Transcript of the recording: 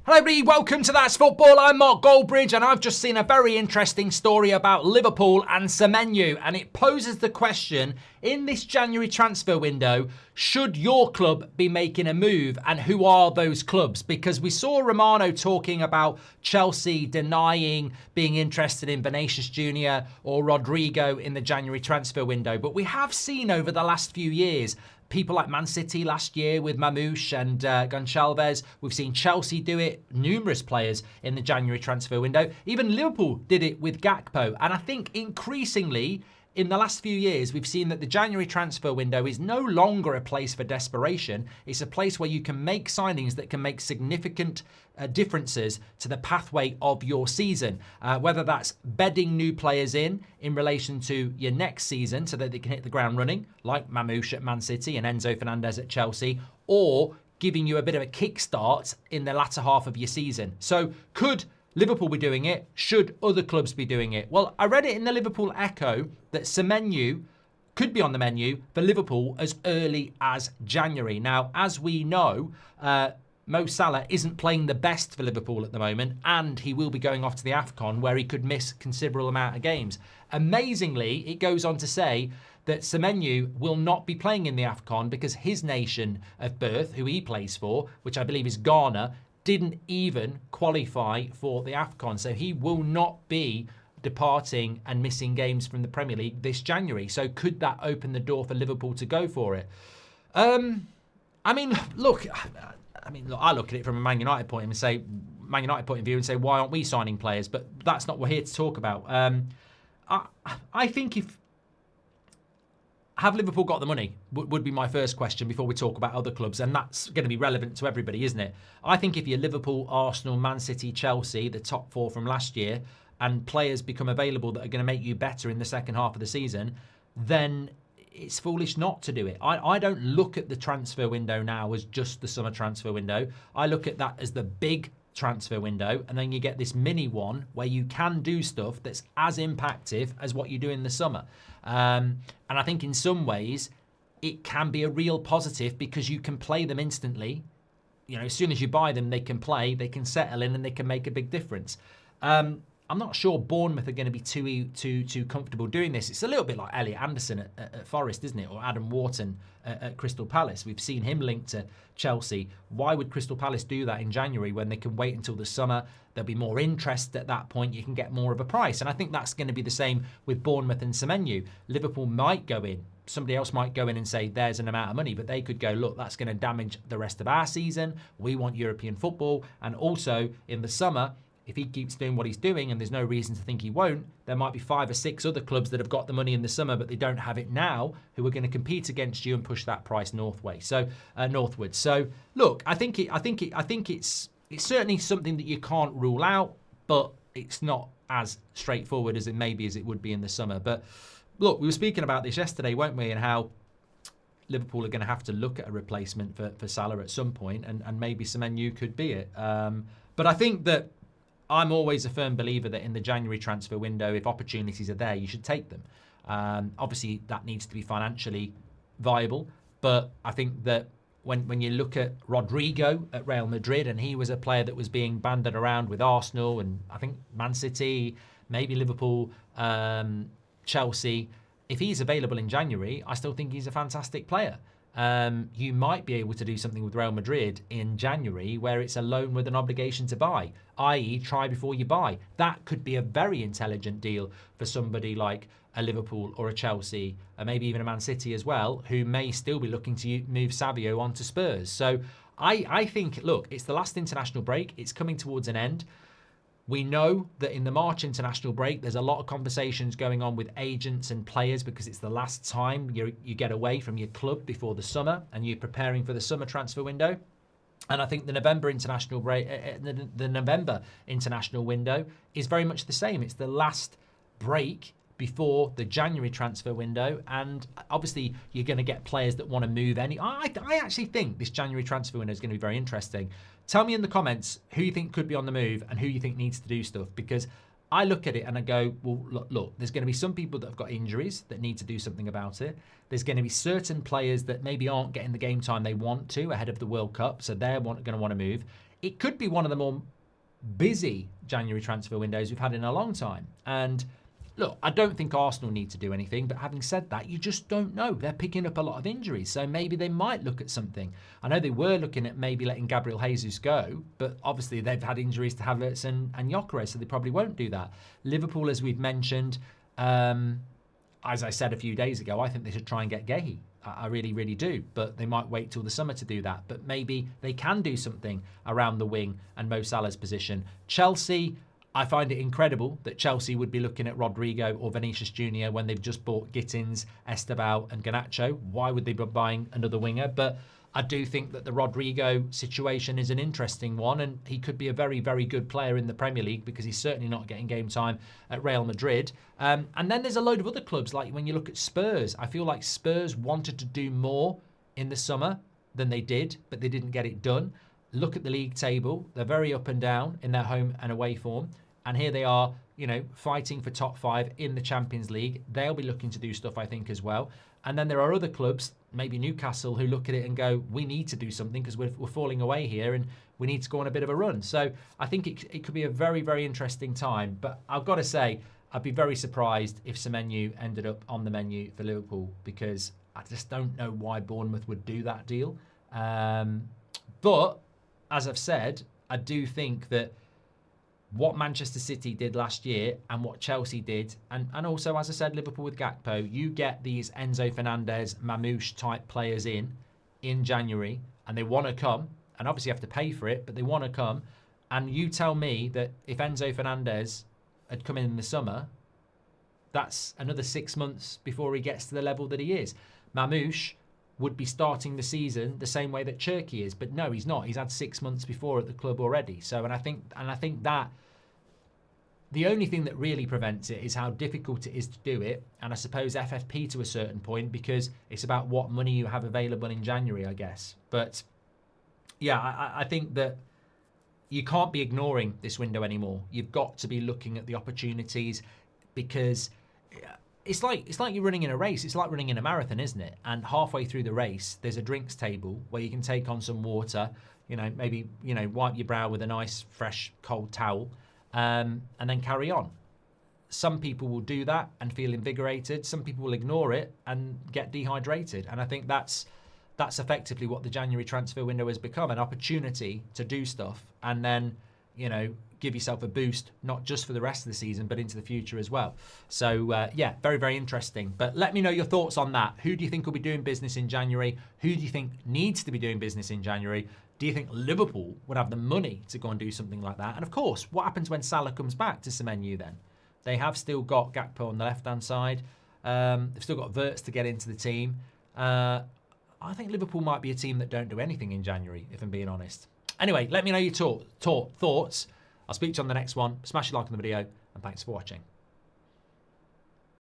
Hello everybody, welcome to That's Football. I'm Mark Goldbridge and I've just seen a very interesting story about Liverpool and Semenyo, and it poses the question, in this January transfer window, should your club be making a move, and who are those clubs? Because we saw Romano talking about Chelsea denying being interested in Vinicius Jr. or Rodrygo in the January transfer window, but we have seen over the last few years people like Man City last year with Mamouche and Goncalves. We've seen Chelsea do it, numerous players in the January transfer window. Even Liverpool did it with Gakpo. And I think increasingly in the last few years, we've seen that the January transfer window is no longer a place for desperation. It's a place where you can make signings that can make significant differences to the pathway of your season. Whether that's bedding new players in relation to your next season so that they can hit the ground running, like Mamouche at Man City and Enzo Fernandez at Chelsea, or giving you a bit of a kickstart in the latter half of your season. So could Liverpool be doing it? Should other clubs be doing it? Well, I read it in the Liverpool Echo that Semenyo could be on the menu for Liverpool as early as January. Now, as we know, Mo Salah isn't playing the best for Liverpool at the moment, and he will be going off to the AFCON where he could miss a considerable amount of games. Amazingly, it goes on to say that Semenyo will not be playing in the AFCON because his nation of birth, who he plays for, which I believe is Ghana, didn't even qualify for the AFCON. So he will not be departing and missing games from the Premier League this January. So could that open the door for Liverpool to go for it? I look, I look at it from a Man United point of view and say, why aren't we signing players? But that's not what we're here to talk about. I think have Liverpool got the money? Would be my first question before we talk about other clubs, and that's going to be relevant to everybody, isn't it? I think if you're Liverpool, Arsenal, Man City, Chelsea, the top four from last year, and players become available that are going to make you better in the second half of the season, then it's foolish not to do it. I don't look at the transfer window now as just the summer transfer window. I look at that as the big transfer window, and then you get this mini one where you can do stuff that's as impactful as what you do in the summer. And I think in some ways it can be a real positive because you can play them instantly. You know, as soon as you buy them, they can play, they can settle in, and they can make a big difference. I'm not sure Bournemouth are going to be too comfortable doing this. It's a little bit like Elliot Anderson at Forest, isn't it? Or Adam Wharton at Crystal Palace. We've seen him linked to Chelsea. Why would Crystal Palace do that in January when they can wait until the summer? There'll be more interest at that point. You can get more of a price. And I think that's going to be the same with Bournemouth and Semenyo. Liverpool might go in. Somebody else might go in and say there's an amount of money, but they could go, look, that's going to damage the rest of our season. We want European football. And also in the summer, if he keeps doing what he's doing, and there's no reason to think he won't, there might be 5 or 6 other clubs that have got the money in the summer, but they don't have it now, who are going to compete against you and push that price northwards. So look, I think it's certainly something that you can't rule out, but it's not as straightforward as it would be in the summer. But look, we were speaking about this yesterday, weren't we, and how Liverpool are going to have to look at a replacement for Salah at some point, and maybe Semenyo could be it. But I think that I'm always a firm believer that in the January transfer window, if opportunities are there, you should take them. Obviously, that needs to be financially viable. But I think that when you look at Rodrygo at Real Madrid, and he was a player that was being banded around with Arsenal and I think Man City, maybe Liverpool, Chelsea. If he's available in January, I still think he's a fantastic player. You might be able to do something with Real Madrid in January where it's a loan with an obligation to buy, i.e. try before you buy. That could be a very intelligent deal for somebody like a Liverpool or a Chelsea, or maybe even a Man City as well, who may still be looking to move Savio on to Spurs. So I think, look, it's the last international break. It's coming towards an end. We know that in the March international break, there's a lot of conversations going on with agents and players because it's the last time you get away from your club before the summer and you're preparing for the summer transfer window. And I think the November international break, the November international window is very much the same. It's the last break before the January transfer window, and obviously you're going to get players that want to move I actually think this January transfer window is going to be very interesting. Tell me in the comments who you think could be on the move and who you think needs to do stuff, because I look at it and I go, well, look, there's going to be some people that have got injuries that need to do something about it. There's going to be certain players that maybe aren't getting the game time they want to ahead of the World Cup, so they're going to want to move. it could be one of the more busy January transfer windows we've had in a long time. And look, I don't think Arsenal need to do anything, but having said that, you just don't know. They're picking up a lot of injuries, so maybe they might look at something. I know they were looking at maybe letting Gabriel Jesus go, but obviously they've had injuries to Havertz and Gyökeres, so they probably won't do that. Liverpool, as we've mentioned, as I said a few days ago, I think they should try and get Guehi. I really, really do. But they might wait till the summer to do that. But maybe they can do something around the wing and Mo Salah's position. Chelsea, I find it incredible that Chelsea would be looking at Rodrygo or Vinicius Jr. when they've just bought Gittins, Esteban and Garnacho. Why would they be buying another winger? But I do think that the Rodrygo situation is an interesting one, and he could be a very, very good player in the Premier League because he's certainly not getting game time at Real Madrid. And then there's a load of other clubs, like when you look at Spurs. I feel like Spurs wanted to do more in the summer than they did, but they didn't get it done. Look at the league table. They're very up and down in their home and away form. And here they are, fighting for top 5 in the Champions League. They'll be looking to do stuff, I think, as well. And then there are other clubs, maybe Newcastle, who look at it and go, we need to do something because we're falling away here and we need to go on a bit of a run. So I think it could be a very, very interesting time. But I've got to say, I'd be very surprised if Semenyo ended up on the menu for Liverpool because I just don't know why Bournemouth would do that deal. But as I've said, I do think that what Manchester City did last year and what Chelsea did, and also, as I said, Liverpool with Gakpo, you get these Enzo Fernandez, Mamouche type players in January, and they want to come, and obviously you have to pay for it, but they want to come. And you tell me that if Enzo Fernandez had come in the summer, that's another 6 months before he gets to the level that he is. Mamouche would be starting the season the same way that Cherki is, but no, he's not. He's had 6 months before at the club already. So, and I think that the only thing that really prevents it is how difficult it is to do it, and I suppose FFP to a certain point, because it's about what money you have available in January, I guess. But yeah, I think that you can't be ignoring this window anymore. You've got to be looking at the opportunities, because it's like you're running in a race. It's like running in a marathon, isn't it? And halfway through the race, there's a drinks table where you can take on some water, maybe wipe your brow with a nice, fresh, cold towel, and then carry on. Some people will do that and feel invigorated. Some people will ignore it and get dehydrated. And I think that's effectively what the January transfer window has become, an opportunity to do stuff and then, give yourself a boost, not just for the rest of the season, but into the future as well. So, yeah, very, very interesting. But let me know your thoughts on that. Who do you think will be doing business in January? Who do you think needs to be doing business in January? Do you think Liverpool would have the money to go and do something like that? And of course, what happens when Salah comes back to Semenyo then? They have still got Gakpo on the left-hand side. They've still got Wirtz to get into the team. I think Liverpool might be a team that don't do anything in January, if I'm being honest. Anyway, let me know your thoughts. I'll speak to you on the next one. Smash a like on the video, and thanks for watching.